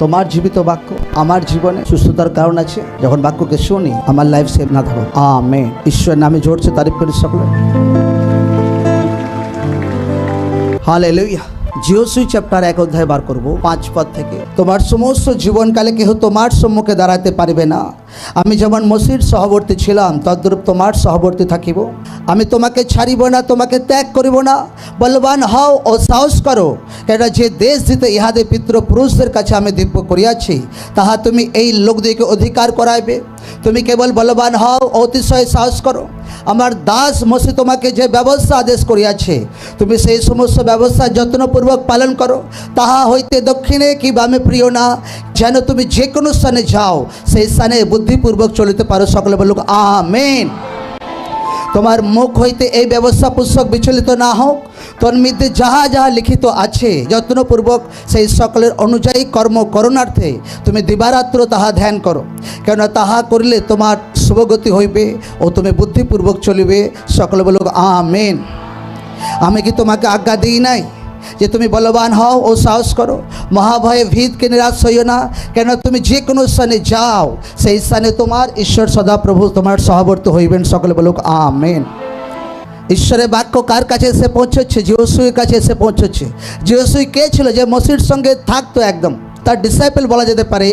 তোমার জীবিত বাক্য আমার জীবনে সুস্থতার কারণ আছে। যখন বাক্যকে শুনি আমার লাইফ সেভ না থাকো। আমেন। ঈশ্বরের নামে জোরছে তারিফ করি সকলে। হালেলুয়া। জিওসুই চ্যাপ্টার 1 অধ্যায় বার করব 5 পদ থেকে। তোমার সমস্ত জীবনকালে কেহ তোমার সম্মুখে দাঁড়াতে পারবে না। আমি যেমন মসির সহবর্তী ছিলাম তদ্রূপ তোমার সহবর্তী থাকিব। আমি তোমাকে ছাড়িব না, তোমাকে ত্যাগ করিব না। বলবান হও ও সাহস করো, কেন যে দেশ দিতে ইহাদে পিতৃপুরুষদের কাছে আমি দিব্য করিয়াছি তাহা তুমি এই লোকদিকে অধিকার করাইবে। তুমি কেবল বলবান হও ও অতিশয় সাহস করো। আমার দাস মসি তোমাকে যে ব্যবস্থা আদেশ করিয়াছে তুমি সেই সমস্ত ব্যবস্থা যত্নপূর্বক পালন করো। তাহা হইতে দক্ষিণে কি বামে প্রিয় না, যেন তুমি যে কোনো স্থানে যাও সেই স্থানে বুদ্ধিপূর্বক চলিতে পারো। সকলে বলুক আমেন। তোমার মুখ হইতে এই ব্যবস্থা পুস্তক বিচলিত না হোক, তোর মধ্যে যাহা যাহা লিখিত আছে যত্নপূর্বক সেই সকলের অনুযায়ী কর্ম করণার্থে তুমি দিবারাত্র তাহা ধ্যান করো, কেননা তাহা করিলে তোমার শুভগতি হইবে ও তুমি বুদ্ধিপূর্বক চলিবে। সকলে বলুক আমেন। আমি কি তোমাকে আজ্ঞা দিই নাই যে তুমি বলবান হও ও সাহস করো, মহাভয়ে ভীতকে নিরাশ হইও না, কেন তুমি যে কোনো স্থানে যাও সেই স্থানে তোমার ঈশ্বর সদাপ্রভু তোমার সহবর্তী হইবেন। সকলে বলুক আমেন। ঈশ্বরের বাক্য কার কাছে এসে পৌঁছচ্ছে? জিওসুইয়ের কাছে এসে পৌঁছচ্ছে। জিওসুই কে ছিল? যে মসির সঙ্গে থাকতো, একদম তার ডিসাইপল বলা যেতে পারে।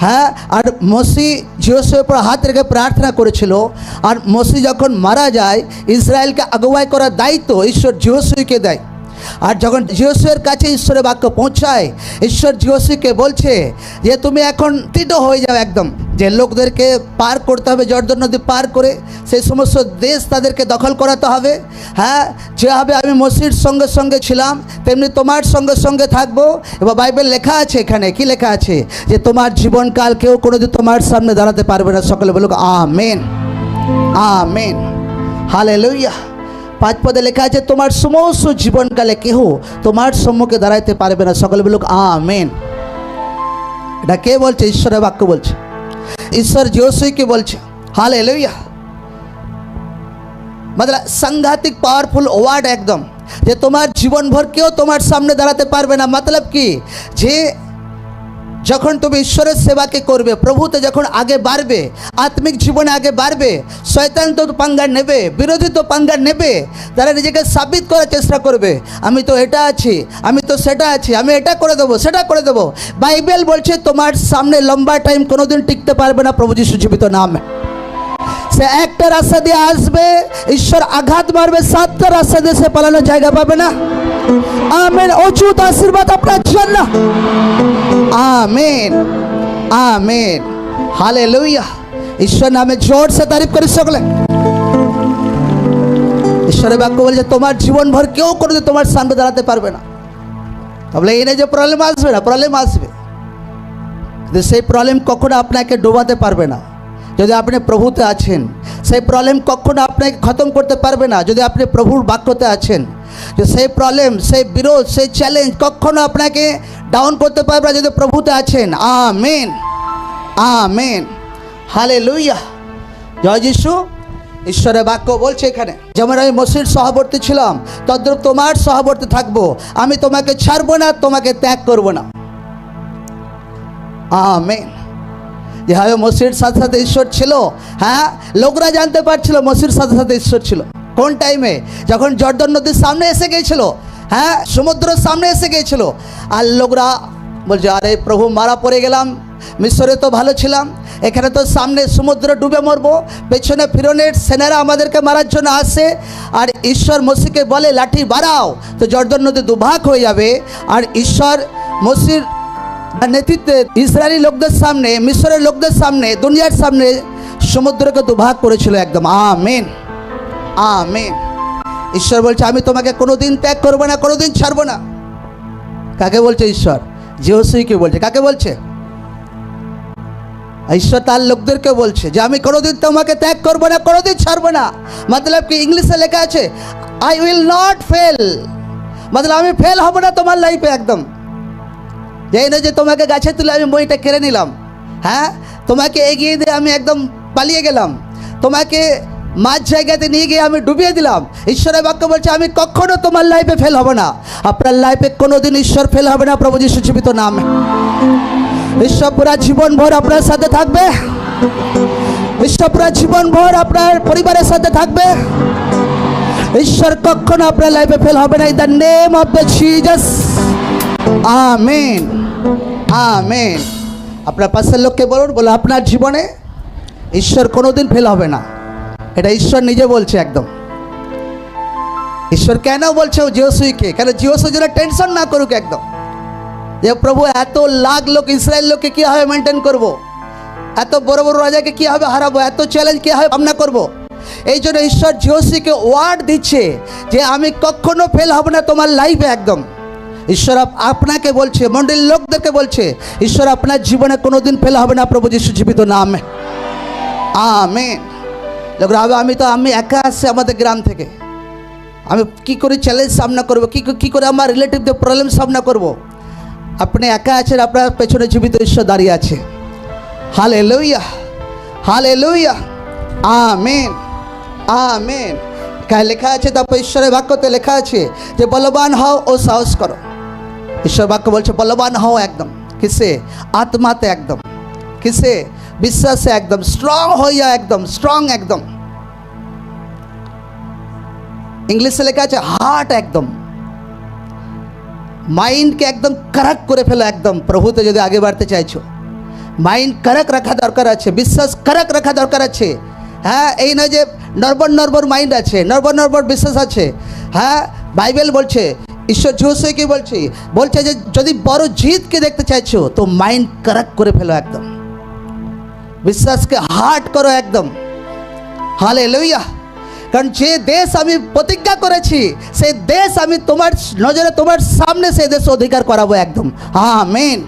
হ্যাঁ, আর মসি জিওসুইয়ের উপর হাত রেখে প্রার্থনা করেছিল। আর মসি যখন মারা যায় ইসরায়েলকে আগুয়াই করার দায়িত্ব ঈশ্বর জিওসুইকে দেয়। আর যখন জিওসুইয়ের কাছে ঈশ্বরের বাক্য পৌঁছায়, ঈশ্বর জিওসুইকে বলছে যে তুমি এখন দৃঢ় হয়ে যাও একদম, যে লোকদেরকে পার করতে হবে, জর্দন নদী পার করে সেই সমস্ত দেশ তাদেরকে দখল করাতে হবে। হ্যাঁ, যেভাবে আমি মসির সঙ্গে সঙ্গে ছিলাম তেমনি তোমার সঙ্গে সঙ্গে থাকবো। এবার বাইবেল লেখা আছে, এখানে কি লেখা আছে? যে তোমার জীবনকাল কেউ কোনোদিন তোমার সামনে দাঁড়াতে পারবে না। সকলে বলুক আমেন, আমেন, হালেলুয়া। 5 পদে লেখা আছে তোমার সমস্ত জীবনকালে কেহ তোমার সম্মুখে দাঁড়াইতে পারবে না। সকলে বলুক আমেন। এটা কে বলছে? ঈশ্বরের বাক্য বলছে। ঈশ্বর জিওসুইকে বলছে। হালেলুয়া। मतलब सांघातिक पावरफुल ওয়ার্ড একদম, যে তোমার জীবনভর কেউ তোমার সামনে দাঁড়াতে পারবে না। मतलब কি, যে যখন তুমি ঈশ্বরের সেবাকে করবে, প্রভুতে যখন আগে বাড়বে, আত্মিক জীবনে আগে বাড়বে, শয়তান তো পাঙ্গা নেবে, বিরোধী তো পাঙ্গা নেবে। তারা নিজেকে সাবিত করার চেষ্টা করবে, আমি তো এটা আছি, আমি তো সেটা আছি, আমি এটা করে দেবো, সেটা করে দেবো। বাইবেল বলছে তোমার সামনে লম্বা টাইম কোনোদিন টিকতে পারবে না। প্রভু যিশু জীবিত নাম। সে একটা রাস্তা দিয়ে আসবে, ঈশ্বর আঘাত মারবে, 7টা রাস্তা দিয়ে সে পালানোর জায়গা পাবে না। আমেন। অচুত আশীর্বাদ আপনার জন্য। Amen, amen, hallelujah. ঈশ্বর নামে জোর সে তারিফ করি সকলে। ঈশ্বরের বাক্য বলছে তোমার জীবনভর কেউ কোনোদিন তোমার সামনে দাঁড়াতে পারবে না। তাহলে এই না যে প্রবলেম আসবে না, প্রবলেম আসবে, কিন্তু সেই প্রবলেম কখনো আপনাকে ডোবাতে পারবে না যদি আপনি প্রভুতে আছেন। সেই প্রবলেম কখনো আপনাকে খতম করতে পারবে না যদি আপনি প্রভুর বাক্যতে আছেন। যে সেই প্রবলেম, সেই বিরোধ, সেই চ্যালেঞ্জ কখনো আপনাকে ডাউন করতে পারবে না যদি প্রভুতে আছেন। Amen, amen, hallelujah. জয় যিশু। ঈশ্বরের বাক্য বলছে এখানে, যেমন আমি মসির সহবর্তী ছিলাম তদ্রূপ তোমার সহবর্তী থাকবো। আমি তোমাকে ছাড়বো না, তোমাকে ত্যাগ করবো না। আমেন। যেভাবে মসির সাথে সাথে ঈশ্বর ছিল, হ্যাঁ, লোকরা জানতে পারছিল মসির সাথে সাথে ঈশ্বর ছিল। কোন টাইমে? যখন জর্দন নদীর সামনে এসে গিয়েছিল, হ্যাঁ, সমুদ্রের সামনে এসে গিয়েছিল। আর লোকরা বলছে আরে প্রভু মারা পড়ে গেলাম, মিশরে তো ভালো ছিলাম, এখানে তো সামনে সমুদ্র ডুবে মরবো, পেছনে ফিরনের সেনারা আমাদেরকে মারার জন্য আসে। আর ঈশ্বর মসিকে বলে লাঠি বাড়াও, তো জর্দন নদী দুভাগ হয়ে যাবে। আর ঈশ্বর মসির নেতৃত্বে ইসরায়েলি লোকদের সামনে, মিশরের লোকদের সামনে, দুনিয়ার সামনে সমুদ্রকে দুভাগ করেছিল একদম। Amen, amen. ঈশ্বর বলছে আমি তোমাকে কোনোদিন ত্যাগ করবো না, কোনোদিন ছাড়বো না। কাকে বলছে ঈশ্বর? জিওসুইকে বলছে। কাকে বলছে? ঈশ্বর তার লোকদেরকে বলছে যে আমি কোনোদিন তোমাকে ত্যাগ করবো না, কোনোদিন ছাড়বো না। मतलब কি ইংলিশে লেখা আছে আই উইল নট ফেল, मतलब আমি ফেল হব না তোমার লাইফে একদম। যেই না যে তোমাকে গাছে তুলে আমি বইটা কেড়ে নিলাম, হ্যাঁ, তোমাকে এগিয়ে দিয়ে আমি একদম পালিয়ে গেলাম, তোমাকে মাঝ জায়গাতে নিয়ে গিয়ে আমি ডুবিয়ে দিলাম। ঈশ্বরের বাক্য বলছে আমি কখনো তোমার লাইফে ফেল হব না। আপনার লাইফে কোনোদিন ঈশ্বর ফেল হবে না। প্রভু যিশু জীবিত নাম। ঈশ্বর পুরা জীবন ভর আপনার সাথে থাকবে। ঈশ্বর পুরা জীবন ভর আপনার পরিবারের সাথে থাকবে। ঈশ্বর কখনো আপনার লাইফে ফেল হবে না। In the name of the Jesus, amen, amen. আপনার পাশের লোককে বলুন, বলো আপনার জীবনে ঈশ্বর কোনোদিন ফেল হবে না। এটা ঈশ্বর নিজে বলছে একদম। ঈশ্বর কেন বলছে জিওসুইকে? কেন জিওসুই যেন টেনশন না করুক একদম, যে প্রভু এত লাখ লোক ইসরায়েল লোককে কীভাবে মেনটেন করব, এত বড় বড় রাজাকে কীভাবে হারাবো, এত চ্যালেঞ্জ কীভাবে সামনা করব। এই জন্য ঈশ্বর জিওসুইকে ওয়ার্ড দিচ্ছে যে আমি কখনো ফেল হব না তোমার লাইফে একদম। ঈশ্বর আপনাকে বলছে, মন্ডলীর লোকদেরকে বলছে, ঈশ্বর আপনার জীবনে কোনোদিন ফেল হবে না, প্রভু যিশু জীবিত নামে, আমেন। লোক আমি একা আসছি আমাদের গ্রাম থেকে, আমি কি করে চ্যালেঞ্জ সামনা করব, কি করে আমার রিলেটিভদের প্রবলেম সামনা করব। আপনি একা আছেন, আপনার পেছনে জীবিত ঈশ্বর দাঁড়িয়ে আছে। Hallelujah, hallelujah, amen, amen. এখানে লেখা আছে, তারপর ঈশ্বরের বাক্যতে লেখা আছে যে বলবান হও ও সাহস করো। ঈশ্বর বাক্য বলছে বলবান হও একদম, কিসে? আত্মাতে একদম, কিসে? বিশ্বাসে একদম স্ট্রং হয়ে যাও, একদম স্ট্রং একদম। ইংলিশে লেখা আছে হার্ট একদম, মাইন্ডকে একদম কারেক্ট করে ফেলো একদম। প্রভুতে যদি আগে বাড়তে চাইছো, মাইন্ড কারেক্ট রাখা দরকার আছে, বিশ্বাস কারেক্ট রাখা দরকার আছে। হ্যাঁ, এই নয় যে নর্বর মাইন্ড আছে, নর্বর বিশ্বাস আছে। হ্যাঁ, বাইবেল বলছে, ঈশ্বর জিওসুইকে বলছে যে যদি বড় জিতকে দেখতে চাইছো তো মাইন্ড কারেক্ট করে ফেলো একদম, বিশ্বাসকে হার্ট করো একদম। হালেলুয়া। কারণ যে দেশ আমি প্রতিজ্ঞা করেছি সেই দেশ আমি তোমার নজরে, তোমার সামনে সেই দেশ অধিকার করাবো একদম, আমেন,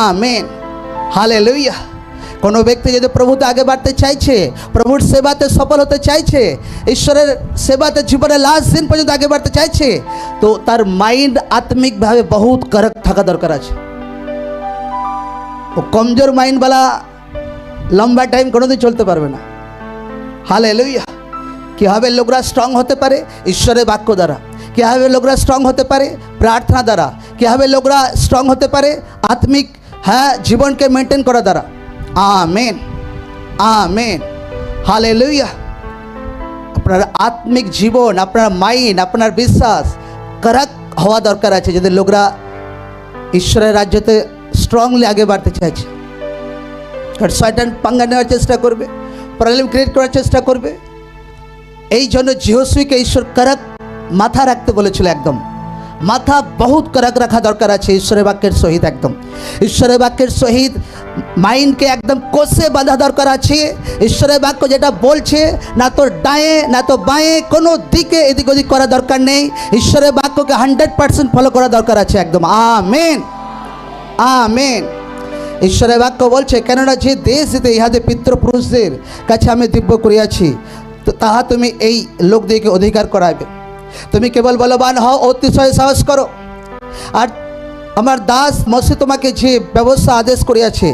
আমেন, হালেলুয়া। কোনো ব্যক্তি যদি প্রভুতে আগে বাড়তে চাইছে, প্রভুর সেবাতে সফল হতে চাইছে, ঈশ্বরের সেবাতে জীবনের লাস্ট দিন পর্যন্ত আগে বাড়তে চাইছে, তো তার মাইন্ড আত্মিকভাবে বহুত কারেক্ট থাকা দরকার আছে। ও কমজোর মাইন্ডওয়ালা লম্বা টাইম কোনোদিন চলতে পারবে না। হালেলুয়া। কীভাবে লোকরা স্ট্রং হতে পারে? ঈশ্বরের বাক্য দ্বারা। কীভাবে লোকরা স্ট্রং হতে পারে? প্রার্থনা দ্বারা। কীভাবে লোকরা স্ট্রং হতে পারে? আত্মিক জীবনকে মেনটেন করা দ্বারা, আমেন, আমেন, হালেলুয়া। আপনার আত্মিক জীবন, আপনার মাইন্ড, আপনার বিশ্বাস কারেক্ট হওয়া দরকার আছে যদি লোকরা ঈশ্বরের রাজ্যতে স্ট্রংলি আগে বাড়তে চাইছে। কারণ শয়তান পাঙ্গা নেওয়ার চেষ্টা করবে, প্রবলেম ক্রিয়েট করার চেষ্টা করবে। এই জন্য জিওসুইকে ঈশ্বর কারেক্ট মাথা রাখতে বলেছিল একদম। মাথা বহুত কারেক্ট রাখা দরকার আছে ঈশ্বরের বাক্যের সহিত একদম। ঈশ্বরের বাক্যের সহিত মাইন্ডকে একদম কষে বাঁধা দরকার আছে। ঈশ্বরের বাক্য যেটা বলছে, না তো ডায়ে না তো বাঁয়ে, কোনো দিকে এদিক ওদিক করা দরকার নেই। ঈশ্বরের বাক্যকে 100% ফলো করা দরকার আছে একদম, আমেন, আমেন। ঈশ্বরের বাক্য বলছে, কেননা যে দেশ দিতে ইহাদের পিতৃপুরুষদের কাছে আমি দিব্য করিয়াছি, তো তাহা তুমি এই লোকদিকে অধিকার করাবে। তুমি কেবল বলবান হও, অতিশয় সাহস করো। আর আমার দাস মসি তোমাকে যে ব্যবস্থা আদেশ করিয়াছে,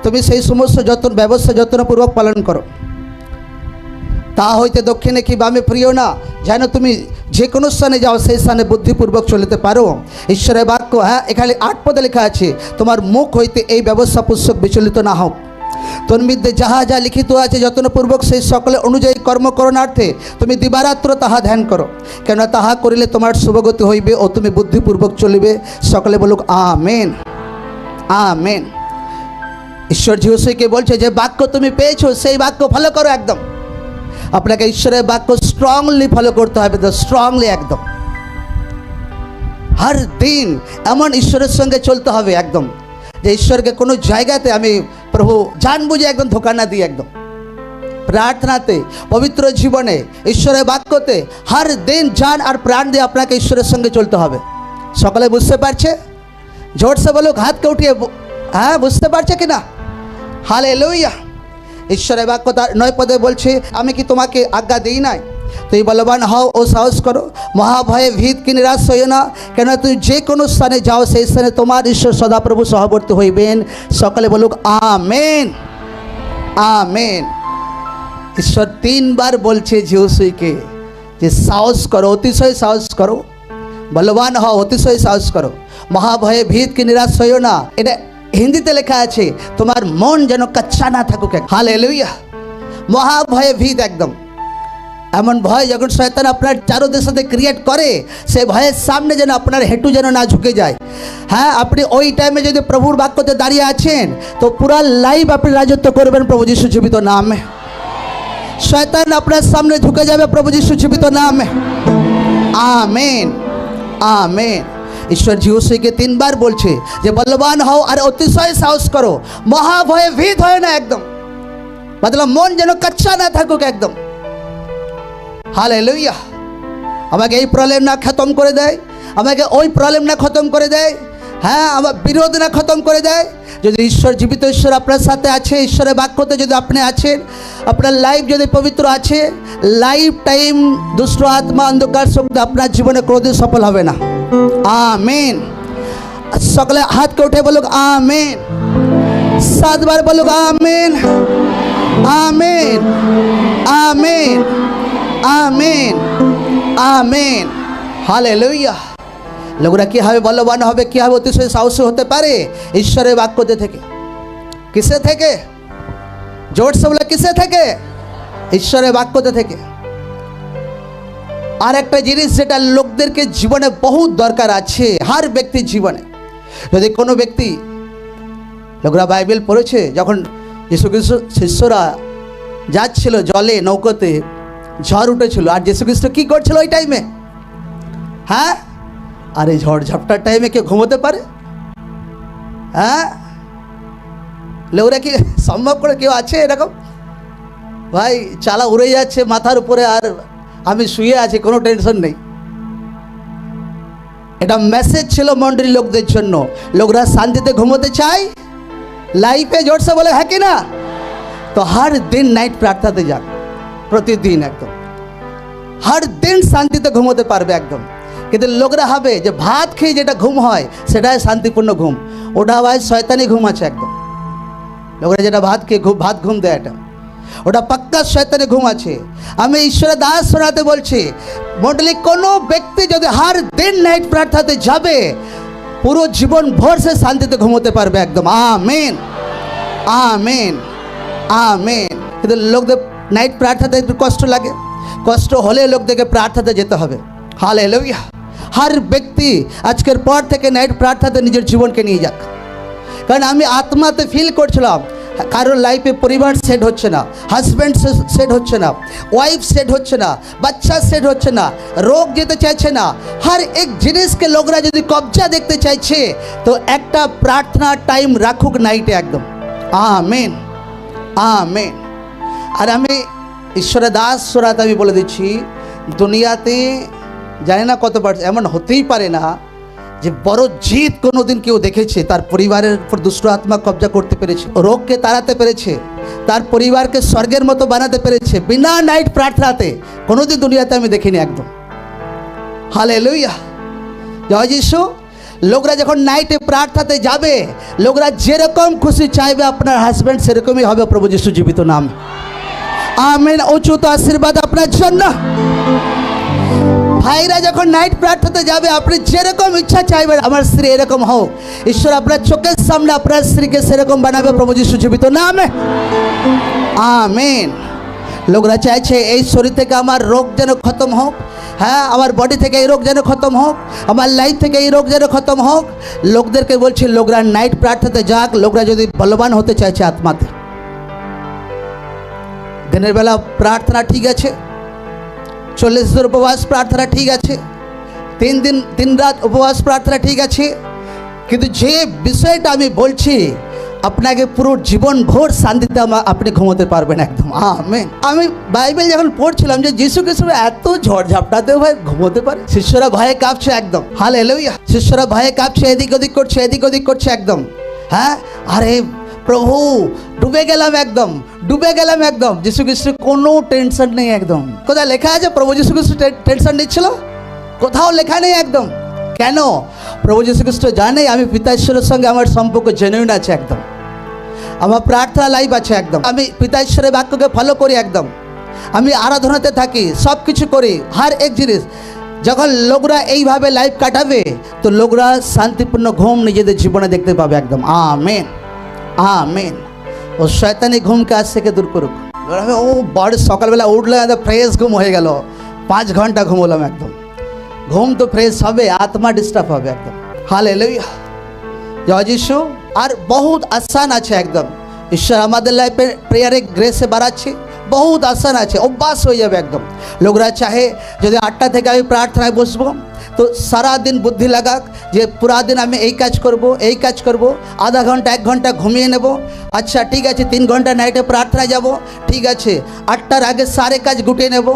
তুমি সেই সমস্ত ব্যবস্থা যত্নপূর্বক পালন করো। তা হইতে দক্ষিণে কি বামে প্রিয় না, যেন তুমি যে কোনো স্থানে যাও সেই স্থানে বুদ্ধিপূর্বক চলিতে পারো। ঈশ্বরের বাক্য, এখানে 8 পদে লেখা আছে, তোমার মুখ হইতে এই ব্যবস্থা পুস্তক বিচলিত না হোক। তন্মধ্যে যাহা যা লিখিত আছে যত্নপূর্বক সেই সকলে অনুযায়ী কর্ম করণার্থে তুমি দিবারাত্র তাহা ধ্যান করো, কেন তাহা করিলে তোমার শুভগতি হইবে ও তুমি বুদ্ধিপূর্বক চলিবে। সকলে বলুক আমেন, আমেন। ঈশ্বর জিওসুইকে বলছে যে বাক্য তুমি পেয়েছো সেই বাক্য ফলো করো একদম। আপনাকে ঈশ্বরের বাক্য স্ট্রংলি ফলো করতে হবে, তো স্ট্রংলি একদম হর দিন এমন ঈশ্বরের সঙ্গে চলতে হবে একদম, যে ঈশ্বরকে কোনো জায়গাতে আমি প্রভু জান বুঝে একদম ধোকা না দিই একদম। প্রার্থনাতে, পবিত্র জীবনে, ঈশ্বরের বাক্যতে হর দিন জান আর প্রাণ দিয়ে আপনাকে ঈশ্বরের সঙ্গে চলতে হবে। সকলে বুঝতে পারছে? জোরসে বলুক, হাতকে উঠিয়ে, হ্যাঁ বুঝতে পারছে কি না? হালেলুয়া। ঈশ্বরের বাক্য তার 9 পদে বলছে, আমি কি তোমাকে আজ্ঞা দিই নাই? তুই বলবান হও ও সাহস করো, মহাভয়ে ভীত কি নিরাশ হইও না, কেন তুই যে কোনো স্থানে যাও সেই স্থানে তোমার ঈশ্বর সদাপ্রভু সহবর্তী হইবেন। সকলে বলুক আমেন, আমেন। ঈশ্বর 3 বার বলছে জিওসুইকে যে সাহস করো, অতিশয় সাহস করো, বলবান হও, অতিশয় সাহস করো, মহাভয়ে ভীত কি নিরাশ হইও না। এটা হিন্দিতে লেখা আছে, তোমার মন যেন কাচ্চা না থাকুক। হালেলুয়া। মহাভয়ে ভীত একদম। এমন ভয় যখন শয়তান আপনার চারোদের সাথে ক্রিয়েট করে, সে ভয়ের সামনে যেন আপনার হেঁটু যেন না ঝুঁকে যায়। হ্যাঁ, আপনি ওই টাইমে যদি প্রভুর বাক্যতে দাঁড়িয়ে আছেন তো পুরা লাইফ আপনি রাজত্ব করবেন প্রভু যিশু জীবিত নামে। শয়তান আপনার সামনে ঝুঁকে যাবে প্রভু যিশু জীবিত নামে। Amen, amen. ঈশ্বর যিশুকে 3 বার বলছে যে বলবান হও আর অতিশয় সাহস করো, মহাভয়ে ভীত হয় না একদম। মতলব মন যেন কাচ্চা না থাকুক একদম। হালেলুয়া। আমাকে এই প্রবলেম না খতম করে দেয়, আমাকে ওই প্রবলেম না খতম করে দেয়, হ্যাঁ, আমার বিরোধ না খতম করে দেয়। যদি ঈশ্বর জীবিত, ঈশ্বর আপনার সাথে আছে, ঈশ্বরের বাক্যতে যদি আপনি আছেন, আপনার লাইফ যদি পবিত্র আছে, লাইফ টাইম দুষ্ট আত্মা অন্ধকার শক্তি আপনার জীবনে কোনোদিন সফল হবে না। আমেন। সকলে হাতকে উঠে বলুক আমেন। 7 বার বলুক amen, amen, amen, amen, amen. Hallelujah. লোকরা কীভাবে বলবান হবে, কীভাবে অতিশয় সাহসী হতে পারে? ঈশ্বরের বাক্যতে থেকে। কিসে থেকে? জোরসে বলে কিসে থেকে? ঈশ্বরের বাক্যতে থেকে। আর একটা জিনিস যেটা লোকদেরকে জীবনে বহুত দরকার আছে, হার ব্যক্তির জীবনে। যদি কোনো ব্যক্তি, লোকরা বাইবেল পড়েছে, যখন যীশু খ্রিস্ট শিষ্যরা যাচ্ছিল জলে নৌকোতে, ঝড় উঠেছিল, আর যীশু খ্রিস্ট কী করছিল ওই টাইমে? হ্যাঁ, আর এই ঝড় ঝাপটার টাইমে কেউ ঘুমোতে পারে? হ্যাঁ, লোকরা কি সম্ভব করে কেউ আছে এরকম? ভাই চালা উড়ে যাচ্ছে মাথার উপরে আর আমি শুয়ে আছি, কোনো টেনশন নেই। এটা মেসেজ ছিল মন্ডলী লোকদের জন্য। লোকরা শান্তিতে ঘুমোতে চায় লাইফে, জোরসে বলে হ্যাঁ কি না? তো হর দিন নাইট প্রার্থনাতে যাক, প্রতিদিন একদম হর দিন শান্তিতে ঘুমোতে পারবে একদম। কিন্তু লোকরা ভাবে যে ভাত খেয়ে যেটা ঘুম হয় সেটাই শান্তিপূর্ণ ঘুম, ওটা ভাই শয়তানি ঘুম আছে একদম। লোকরা যেটা ভাত খেয়ে ভাত ঘুম দেয়, এটা ওটা পাক্কা শয়তানি ঘুম আছে। আমি ঈশ্বরের দাস শোনাতে বলছি, মন্ডলী কোনো ব্যক্তি যদি হর দিন নাইট প্রার্থনাতে যাবে, পুরো জীবন ভর সে শান্তিতে ঘুমোতে পারবে একদম। Amen, amen, amen. কিন্তু লোকদের নাইট প্রার্থনাতে একটু কষ্ট লাগে, কষ্ট হলে লোকদেরকে প্রার্থনাতে যেতে হবে। হালেলুয়া। হর ব্যক্তি আজকের পর থেকে নাইট প্রার্থনাতে নিজের জীবনকে নিয়ে যাক। কারণ আমি আত্মাতে ফিল করছিলাম কারোর লাইফে পরিবার সেট হচ্ছে না, হাজব্যান্ড সেট হচ্ছে না, ওয়াইফ সেট হচ্ছে না, বাচ্চা সেট হচ্ছে না, রোগ যেতে চাইছে না। হর এক জিনিসকে লোকরা যদি কবজা দেখতে চাইছে তো একটা প্রার্থনা টাইম রাখুক নাইটে একদম। Amen, amen. আর আমি ঈশ্বরের দাস শোনাতে আমি বলে দিচ্ছি, দুনিয়াতে জানি না কতবার এমন হতেই পারে না যে বড় জিত কোনোদিন কেউ দেখেছে, তার পরিবারের উপর দুষ্ট আত্মা কবজা করতে পেরেছে, রোগকে তাড়াতে পেরেছে, তার পরিবারকে স্বর্গের মতো বানাতে পেরেছে বিনা নাইট প্রার্থনাতে। কোনোদিন দুনিয়াতে আমি দেখিনি একদম। হালেলুয়া, জয় যিশু। লোকরা যখন নাইটে প্রার্থনাতে যাবে, লোকরা যেরকম খুশি চাইবে আপনার হাজব্যান্ড সেরকমই হবে প্রভু যিশু জীবিত নাম। আমেন। উচ্চত আশীর্বাদ আপনার জন্য। ভাইরা যখন নাইট প্রার্থনাতে যাবে, আপনি যেরকম ইচ্ছা চাইবেন আমার স্ত্রী এরকম হোক, ঈশ্বর আপনার চোখের সামনে আপনার স্ত্রীকে সেরকম বানাবে প্রভু যিশু জীবিত নামে। আমেন। লোকরা চাইছে এই শরীর থেকে আমার রোগ যেন খতম হোক, হ্যাঁ, আমার বডি থেকে এই রোগ যেন খতম হোক, আমার লাইফ থেকে এই রোগ যেন খতম হোক। লোকদেরকে বলছি লোকরা নাইট প্রার্থনাতে যাক। লোকরা যদি বলবান হতে চাইছে আত্মাতে, দিনের বেলা প্রার্থনা ঠিক আছে, 40 দিন উপবাস প্রার্থনা ঠিক আছে, 3 দিন 3 রাত উপবাস প্রার্থনা ঠিক আছে, কিন্তু যে বিষয়টা আমি বলছি আপনাকে পুরো জীবন ভোর শান্তিতে আপনি ঘুমোতে পারবেন একদম। আমেন। আমি বাইবেল যখন পড়ছিলাম যে যীশু খ্রিস্ট এত ঝড় ঝাপটাতেও ভাই ঘুমোতে পারে, শিষ্যরা ভয়ে কাঁপছে একদম। হালেলুয়া। শিষ্যরা ভয়ে কাঁপছে, এদিক ওদিক করছে, এদিক ওদিক করছে একদম। হ্যাঁ, আরে প্রভু ডুবে গেলাম একদম, ডুবে গেলাম একদম। যীশু খ্রিস্টের কোনো টেনশন নেই একদম। কোথায় লেখা আছে প্রভু যীশু খ্রিস্ট টেনশন নিচ্ছিল? কোথাও লেখা নেই একদম। কেন? প্রভু যীশু খ্রিস্ট জানে আমি পিতা ঈশ্বরের সঙ্গে আমার সম্পর্ক জেনুইন আছে একদম, আমার প্রার্থনা লাইফ আছে একদম, আমি পিতা ঈশ্বরের বাক্যকে ফলো করি একদম, আমি আরাধনাতে থাকি, সব কিছু করি, হর এক জিনিস যখন লোকরা এইভাবে লাইফ কাটাবে তো লোকরা শান্তিপূর্ণ ঘুম নিজেদের জীবনে দেখতে পাবে একদম। Amen amen. ও শয়তানি ঘুমকে আজ থেকে দূর করুক। ও বড় সকালবেলা উঠলে ফ্রেশ ঘুম হয়ে গেল, 5 ঘন্টা ঘুমোলাম একদম। ঘুম তো ফ্রেশ হবে, আত্মা ডিস্টার্ব হবে একদম। হালেলুয়া, জয় যিশু। আর বহুত আসান আছে একদম, ঈশ্বর আমাদের লাইফে প্রেয়ারে গ্রেসে বাড়াচ্ছে, বহুত আসান আছে, অভ্যাস হয়ে যাবে একদম। লোকরা চাহে যদি 8টা থেকে আমি প্রার্থনায় বসবো তো সারা দিন বুদ্ধি লাগাক যে পুরা দিন আমি এই কাজ করব, এই কাজ করব, আধা ঘন্টা 1 ঘন্টা ঘুমিয়ে নেব। আচ্ছা ঠিক আছে, 3 ঘন্টা নাইটে প্রার্থনায় যাব, ঠিক আছে 8টার আগে সারে কাজ গুটিয়ে নেব।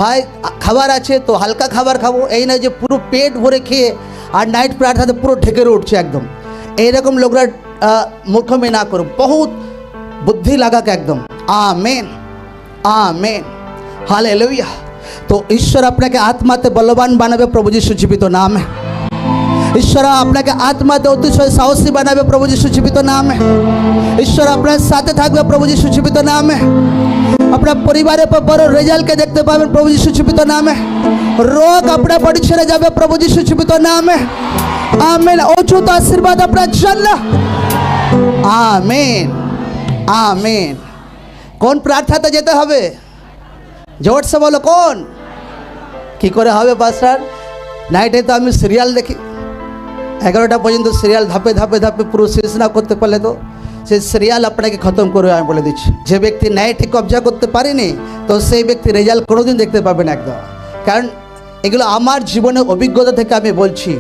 ভাই খাবার আছে তো হালকা খাবার খাবো, এই নয় যে পুরো পেট ভরে খেয়ে আর নাইট প্রার্থনাতে পুরো ঢেকে উঠছে একদম। এইরকম লোকরা মূর্খমি না করো, বহুত বুদ্ধি লাগাক একদম। Amen amen, hallelujah. তো ঈশ্বর আপনাকে আত্মাতে বলবান বানাবে প্রভু যিশু জীবিত নামে। ঈশ্বর আপনাকে আত্মাতে অতিশয় সাহসী বানাবে প্রভু যিশু জীবিত নামে। ঈশ্বর আপনার সাথে থাকবে প্রভু যিশু জীবিত নামে। আপনার পরিবারের পর বড় রেজাল্টকে দেখতে পাবেন প্রভু যিশু জীবিত নামে। রোগ আপনার বাড়ি ছেড়ে যাবে প্রভু যিশু জীবিত নামে। আমেন। অযুত আশীর্বাদ আপনার জন্য। Amen amen. কোন প্রার্থনাতে যেতে হবে? জোর সে বলো কোন? কি করে হবে পাস্টার? নাইটে তো আমি সিরিয়াল দেখি, 11টা পর্যন্ত সিরিয়াল ধাপে ধাপে ধাপে পুরো শেষ না করতে পারলে তো সেই সিরিয়াল আপনাকে খতম করে আমি বলে দিচ্ছি। যে ব্যক্তি নাইটে কবজা করতে পারেনি তো সেই ব্যক্তি রেজাল্ট কোনোদিন দেখতে পাবেন একদম। কারণ এগুলো আমার জীবনের অভিজ্ঞতা থেকে আমি বলছি।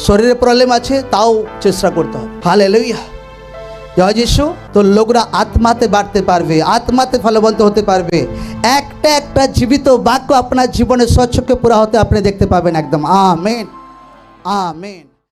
শরীরে প্রবলেম আছে তাও চেষ্টা করতে হবে। হালেলুয়া, জয় যিশু। তো লোকরা আত্মাতে বাড়তে পারবে, আত্মাতে ফলবন্ত হতে পারবে। একটা একটা জীবিত বাক্য আপনার জীবনে স্বচ্ছকে পুরা হতে আপনি দেখতে পাবেন একদম। Amen amen.